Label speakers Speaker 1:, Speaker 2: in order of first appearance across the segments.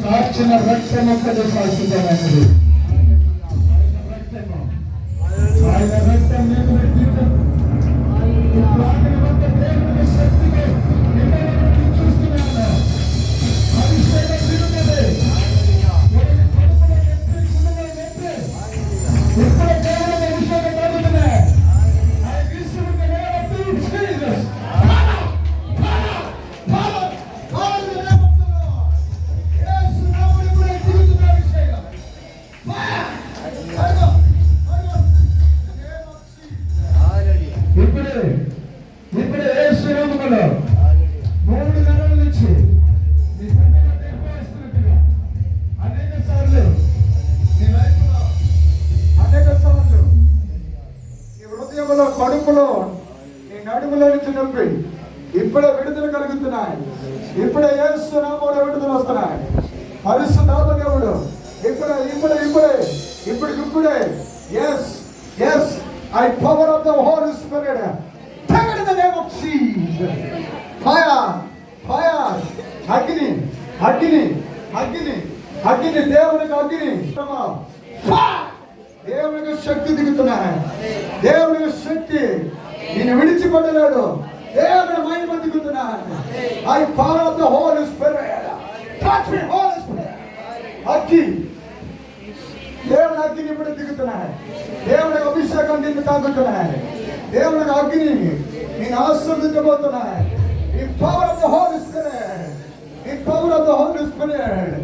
Speaker 1: కార్చిన రక్తం ఒక్కటే శాశ్వతమైనది. ఆయన రక్తం చూస్తున్నాను. అభిషేకం తిరుగుతుంది. ఇప్పుడు దేవుని అభిషేకం జరుగుతున్నాయి. ఇప్పుడే యేసునామములో 3 నెలల నుంచి అనేక సార్లు నీ హృదయంలో, కడుపులో, నీ నడుములో నుంచి నొప్పి ఇప్పుడే విడుదల కలుగుతున్నాయి. ఇప్పుడే యేసునామములో విడుదల వస్తున్నాయి. పరిశుద్ధాత్మ దేవుడు ఇప్పుడే yes I power of the Holy Spirit. Take it in the name of Jesus. Fire. Agni. దేవునికి అగ్ని. దేవునికి శక్తి దిగుతున్నాయి. దేవునికి శక్తి నేను విడిచిపడలేడు. దేవుని మహిమ దిగుతున్నాయి. I power of the Holy Spirit. Touch me, Holy Spirit. అగ్ని. దేవుని అగ్ని ఇప్పుడు దిగుతున్నాయి. దేవుని అభిషేకం నిన్ను తాగుతున్నాయి. దేవుని అగ్ని నేను ఆస్వాదించబోతున్నాయి. ఈ power of the Holy Spirit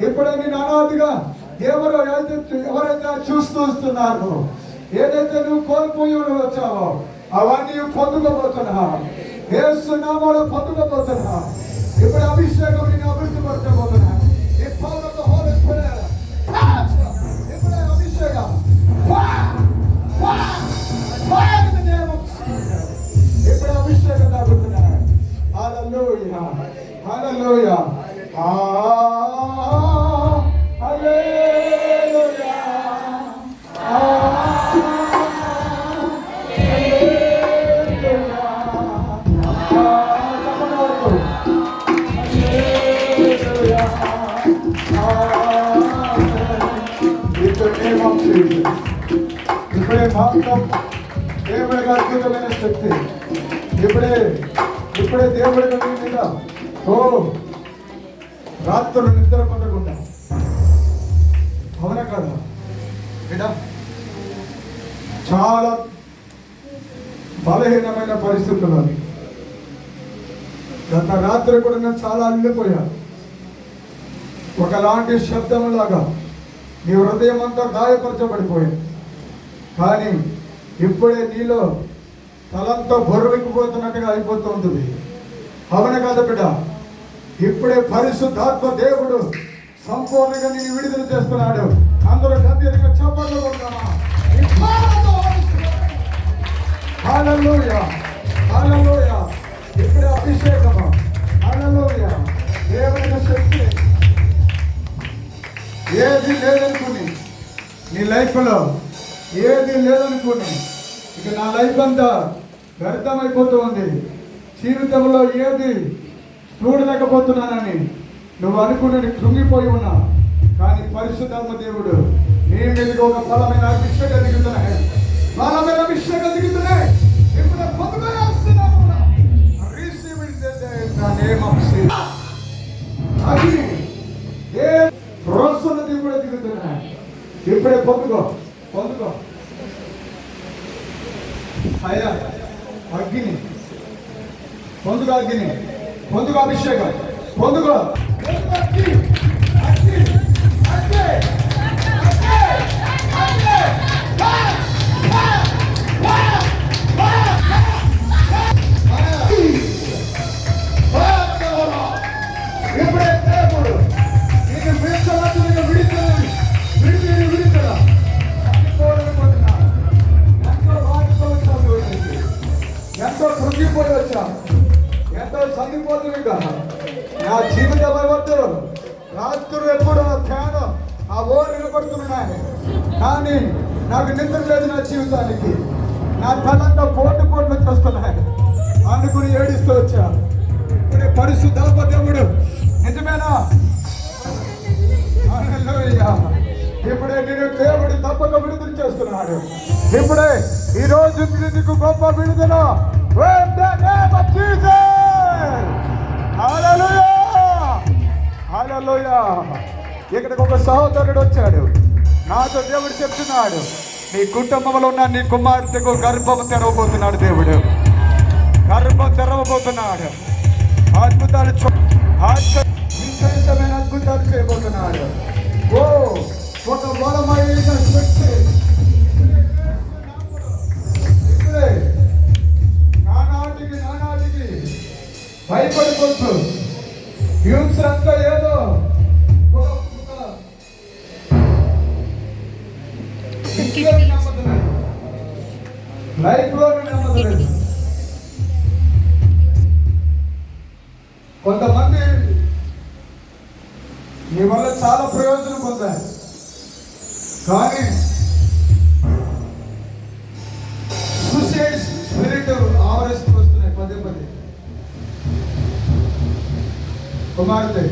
Speaker 1: ఇప్పుడే నేను అనాదిగా ఎవరైతే చూస్తూ వస్తున్నారు, ఏదైతే నువ్వు కోల్పోయి వచ్చావో అవన్నీ పొందుకోబోతున్నా. యేసు నామములో పొందుకోబోతున్నా. ఇప్పుడు అభిషేకం నేను అభివృద్ధిపరచబోతున్నా. ఈ power of the Holy Spirit ఇప్పుడే అభిషేకం. ఇప్పుడు అభిషేకం తాగుతున్నాయి. హల్లెలూయా. హల్లెలూయా. ఇప్పుడే మాత్రం దేవుడికి అద్భుతమైన శక్తి. ఇప్పుడే దేవుడికి మీద రాత్రులు నిద్ర పొందకుండా. అవునా కదా బిడ్డ? చాలా బలహీనమైన పరిస్థితులు. గత రాత్రి కూడా నేను చాలా అల్లిపోయాను. ఒకలాంటి శబ్దం లాగా నీ హృదయం అంతా గాయపరచబడిపోయింది. కానీ ఇప్పుడే నీలో తలంతా బరువెక్కిపోతున్నట్టుగా అయిపోతుంది. అవును కదా బిడ్డ? ఇప్పుడే పరిశుద్ధాత్మ దేవుడు సంపూర్ణంగా నేను విడుదల చేస్తున్నాడు. అందరూ గంభీరంగా చప్పట్లు కొడతామా? హల్లెలూయా, హల్లెలూయా. ఇప్పుడే అభిషేకము. హల్లెలూయా. దేవుని శక్తి ఏది లేదనుకుని నీ లైఫ్లో ఏది లేదనుకుని ఇక నా లైఫ్ అంతా వ్యర్థమైపోతూ ఉంది, జీవితంలో ఏది చూడలేకపోతున్నానని నువ్వు అనుకున్నది కృంగిపోయి ఉన్నా, కానీ పరిశుద్ధాత్మ దేవుడు నీ మీదకి ఒక బలమైన అభిషేకం దిగుతున్నాయి, బలమైన అభిషేకం దిగుతున్నాయి. ఇప్పుడు పొందుకోవాల్సినాము. Receive it in the name of Jesus. అగ్ని ఏ రోజున్నది కూడా దిగుతున్నాయి. ఇప్పుడే పొందుకో, పొందుకో. అయ్యా అగ్ని పొందుకో, అగ్ని పొందుకో, అభిషేకం పొందుకో. ఇప్పుడే దేవుడు నేను విడిచలాడుతున్న విడిచలా ఎంతో కృంగిపోయి వచ్చాను, ఎంతో సందిపోతుంది కదా. నా జీవితం వద్దు రాత్రులు ఎప్పుడు ధ్యానం ఆ ఓరు నిలబడుతున్నాయి, కానీ నాకు నిద్ర లేదు. నా జీవితానికి నా తలంతా పోటు పోట్లు చూస్తున్నాయి, అనుకుని ఏడుస్తూ వచ్చాను. ఇప్పుడే పరిశుద్ధాత్మ దేవుడు నిజమేనా? హల్లెలూయా. ఇప్పుడే నేను దేవుడు తప్పక విడుదల చేస్తున్నాడు. ఇప్పుడే ఈ రోజు నీకు గొప్ప విడుదల. హల్లెలూయా, హల్లెలూయా. ఇక్కడికి ఒక సహోదరుడు వచ్చాడు, నాతో దేవుడు చెప్తున్నాడు, నీ కుటుంబంలో ఉన్న నీ కుమార్తెకు గర్భం తెరవబోతున్నాడు. దేవుడు గర్భం తెరవబోతున్నాడు. అద్భుతాలు విశేషమైన అద్భుతాలు చేయబోతున్నాడు. ఓ ఒక బలమైన శక్తి ఇప్పుడే నానాటికి భయపడిపోతూ హింస అంతా ఏదో లైఫ్ లో నమ్మలేదు. కొంతమంది నీ వల్ల చాలా ప్రయోజనం పొందారు, కానీ సూసైడ్ స్పిరిట్ ఆవరిస్తూ వస్తున్నాయి పదే పదే. కుమార్తె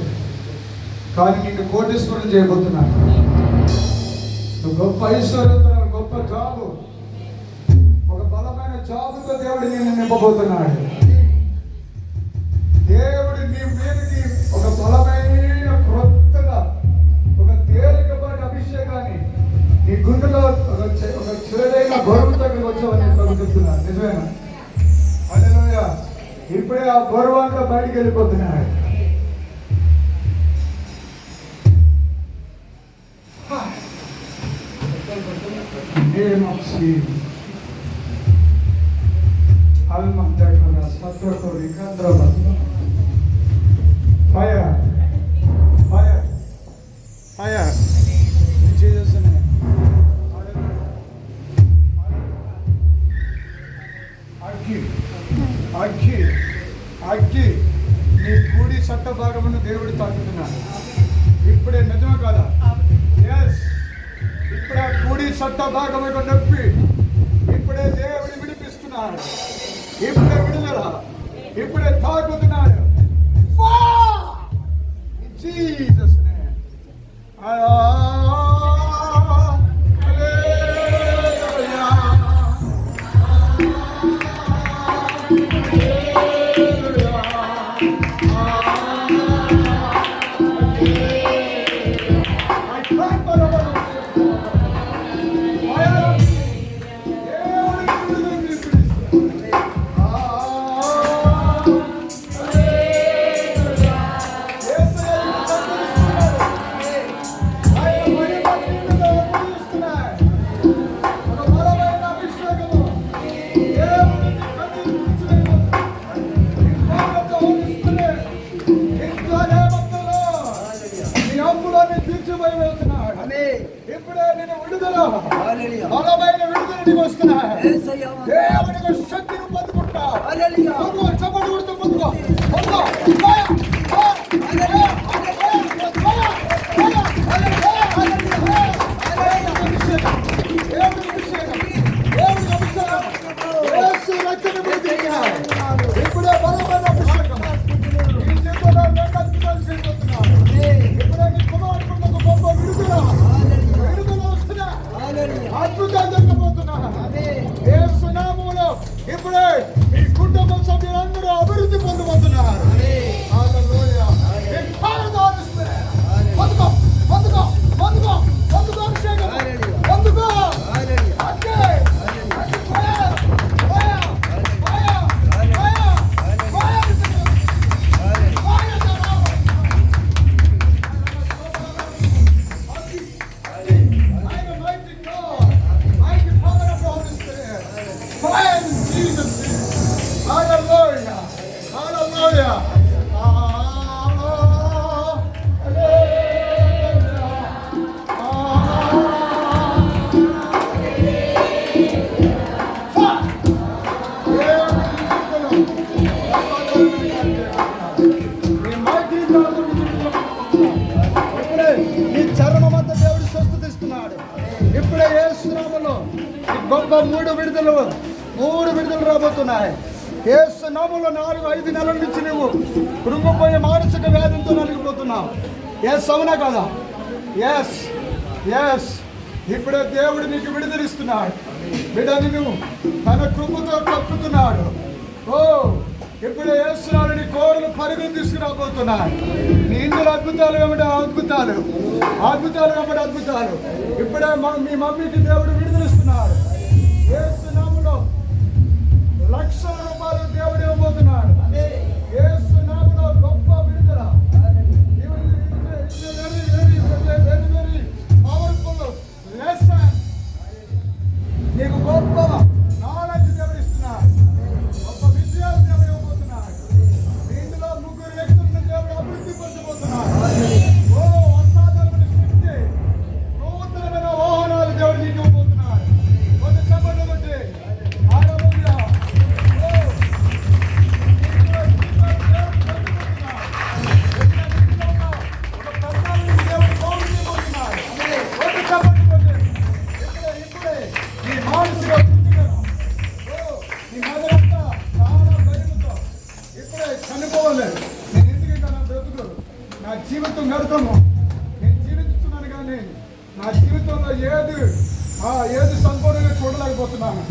Speaker 1: కానీ నిన్ను కోటీశ్వరం చేయబోతున్నాను. నువ్వు గొప్ప ఐశ్వర్యంతో, గొప్ప జాబు, ఒక బలమైన జాబుతో దేవుడు నిన్ను నింపబోతున్నాడు. దేవుడు నీ మీదకి ఒక బలమైన క్రొత్తగా ఒక తేలికపాటి అభిషేకాన్ని నీ గుండెలో ఒక చేదైన బరువుతో వచ్చావని ప్రభు చెప్తున్నాడు. నిజమేనా? హల్లెలూయా. ఇప్పుడే ఆ బరువు అంతా బయటికి వెళ్ళిపోతున్నాడు. Fire, fire, fire. In Jesus' name. అగ్గి నీ కూడి చట్ట భాగమును దేవుడు తాకుతున్నాడు. ఇప్పుడే నిజమే కదా? ఎస్, ఇప్పుడే కూడి చట్ట భాగం నొప్పి ఇప్పుడే దేవుడు విడిపిస్తున్నాడు. ఇప్పుడే విడుదల, ఇప్పుడే తాకుతున్నాడు. Jesus name. ఇప్పుడే నేను విడుదల, బలమైన విడుదల నీకు వస్తున్నాయి. దేవుని శక్తిని పొందుకుంటా. చప్పటి కొడుతూ పొందుకో. ఇప్పుడే బలమైన అభిషేకం నీ జీవితంలో అద్భుతాలు చేయబోతున్నాడు. ఇప్పుడే నీ కుమారుడు గొప్ప విడుదల వస్తున్నా, అద్భుతాలు జరగబోతున్నా. యేసు నామములో ఇప్పుడే ఈ కుటుంబ సభ్యులందరూ అభివృద్ధి పొందబోతున్నారు. హల్లెలూయా. పొందుకో పొందుకో పొందుకో పొందుకో అభిషేకం పొందుకో. ఇప్పుడే యేసు నామములో గొప్ప మూడు విడుదలు రాబోతున్నాయి. యేసు నామములో 4-5 నెలల నుంచి నువ్వు కృంగిపోయే మానసిక వ్యాధితో నలిగిపోతున్నావు. ఎస్, అవునా కదా? Yes yes. ఇప్పుడే దేవుడు నీకు విడుదలిస్తున్నాడు. బిడ్డని నువ్వు తన కృపతో కప్పుతున్నాడు. ఓ, ఇప్పుడే యేసునామములో నీ కోరలు పరుగులు తీసుకురాబోతున్నాడు. నీ ఇందులో అద్భుతాలు వెంబడి అద్భుతాలు, అద్భుతాలు వెంబడి అద్భుతాలు. ఇప్పుడే మీ మమ్మీకి దేవుడు విడుదలిస్తున్నాడు. యేసు నామములో లక్షల రూపాయలు దేవుడు ఇవ్వబోతున్నాడు. యేసు నామములో గొప్ప విడుదల. నీకు గొప్ప నాలెడ్జ్ దేవుడు ఇస్తున్నాడు. గొప్ప విజయాలు దేవుడు ఇవ్వబోతున్నాడు. ఇందులో 3 వ్యక్తులను దేవుడు అభివృద్ధి పొందబోతున్నాడు. ఓ, అసాధారణమైన శక్తి, నూతనమైన వాహనాలు దేవుడు నీకు ఇవ్వబోతున్నాడు. కొంచెం చెప్పండి కొట్టి. హల్లెలూయా. నా జీవితం వ్యర్థము, నేను జీవిస్తున్నాను కానీ నా జీవితంలో ఏది సంపూర్ణంగా చూడలేకపోతున్నాను.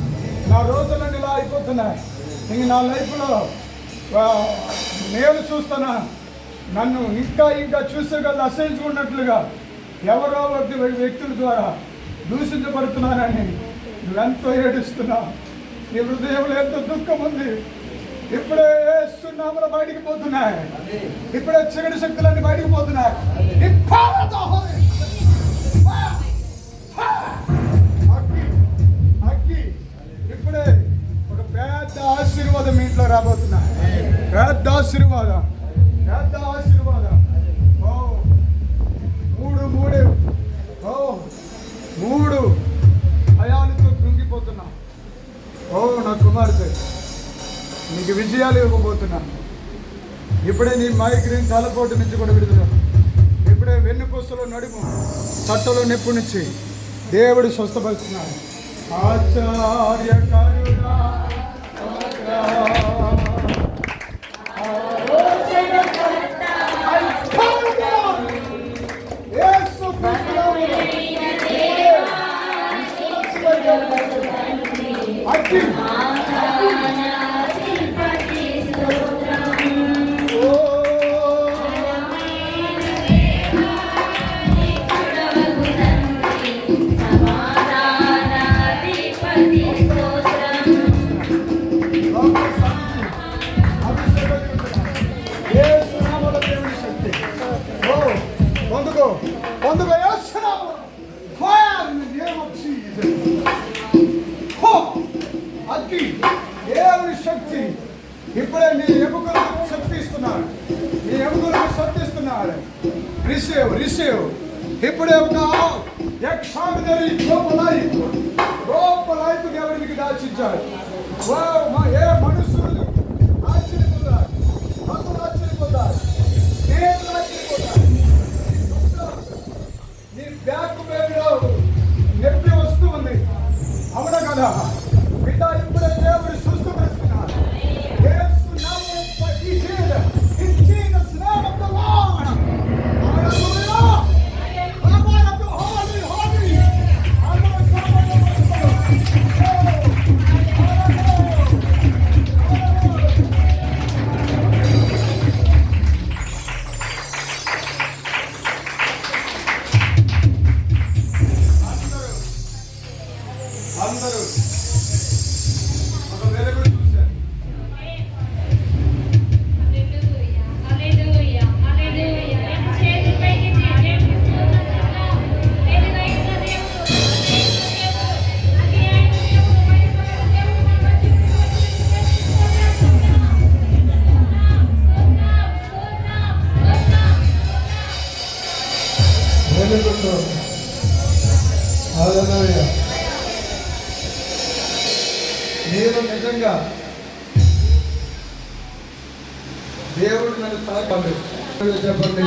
Speaker 1: నా రోజులన్నీ ఇలా అయిపోతున్నాయి. ఇంక నా లైఫ్లో నేను చూస్తానా, నన్ను ఇంకా చూసేగల అసహించుకున్నట్లుగా ఎవరో వ్యక్తుల ద్వారా దూషించబడుతున్నానని నువ్వెంతో ఏడుస్తున్నావు. నీ హృదయంలో ఎంతో దుఃఖం ఉంది. ఇప్పుడే యేసు నామములో బయటికి పోతున్నాయి. ఇప్పుడే చీకటి శక్తులన్నీ బయటికి పోతున్నాయి. ఇప్పుడే ఒక పెద్ద ఆశీర్వాదం మీ ఇంట్లో రాబోతున్నాయి. పెద్ద ఆశీర్వాదం, పెద్ద ఆశీర్వాదం. మూడు భయాలతో కృంగిపోతున్నా. నా కుమార్తె నీకు విజయాలు ఇవ్వబోతున్నాను. ఇప్పుడే నీ మైగ్రేన్ తలపోటు నుంచి కూడా విడుదల. ఇప్పుడే వెన్నుపూసలో నడుము, తట్టలో నొప్పి నుంచి దేవుడు స్వస్థపరుస్తున్నాడు. ఆచార్యకరుడా దేవుని శక్తి ఇప్పుడే మీ ఎముకలకు శక్తి ఇస్తున్నాడు. మీ ఎముకలకు శక్తి ఇస్తున్నాడు. రిసీవ్ ఇప్పుడే ఒక extraordinary hope life దేవుడు మీకు దాచించాడు. ఏ మనుషులు ఆశ్చర్యపోతారు, భక్తులు ఆశ్చర్యపోతారు, దేవుడు ఆశ్చర్యపోతారు. నీ బ్యాక్ పేరులో నొప్పి వస్తూ ఉంది, అవునా కదా బిడ్డ? ఇప్పుడే దేవుడు సుస్థపరుస్తున్నాడు. యేసు నామములో in Jesus name of the Lord. Hallelujah. అందరూ ఒక వెలుగు చూశారు. వెలుగుతో హల్లెలూయా. నేను నిజంగా దేవుడు నన్ను తాకాడు చెప్పండి.